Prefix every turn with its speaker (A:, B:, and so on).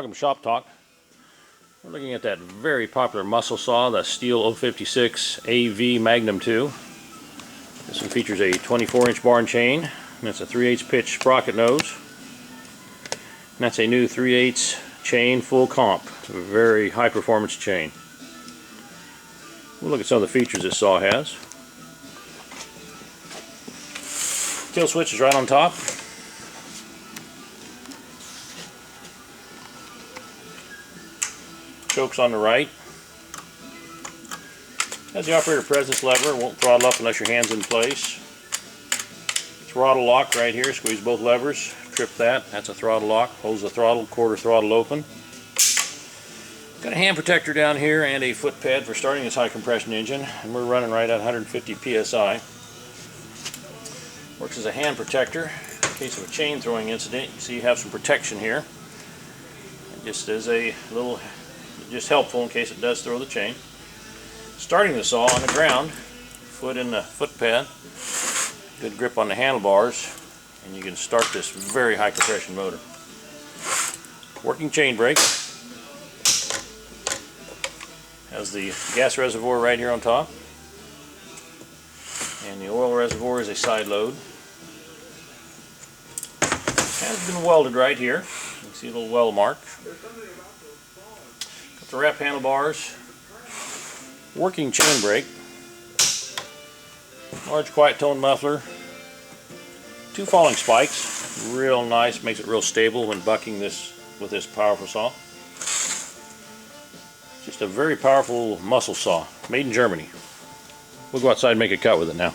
A: Talking shop talk. We're looking at that very popular muscle saw, the Stihl 056 AV Magnum II. This one features a 24-inch bar and chain, and that's a 3/8 pitch sprocket nose. And that's a new 3/8 chain full comp, a very high performance chain. We'll look at some of the features this saw has. Kill switch is right on top. Choke's on the right. Has the operator presence lever, won't throttle up unless your hand's in place. Throttle lock right here, squeeze both levers, trip that, that's a throttle lock, holds the throttle, quarter throttle open. Got a hand protector down here and a foot pad for starting this high compression engine, and we're running right at 150 psi. Works as a hand protector in case of a chain throwing incident. You see you have some protection here. And just as a little, just helpful in case it does throw the chain. Starting the saw on the ground, foot in the foot pad, good grip on the handlebars, and you can start this very high compression motor. Working chain brake. Has the gas reservoir right here on top, and the oil reservoir is a side load. Has been welded right here. You can see a little weld mark. Got the wrap handlebars. Working chain brake. Large quiet tone muffler. 2 falling spikes. Real nice. Makes it real stable when bucking this with this powerful saw. Just a very powerful muscle saw. Made in Germany. We'll go outside and make a cut with it now.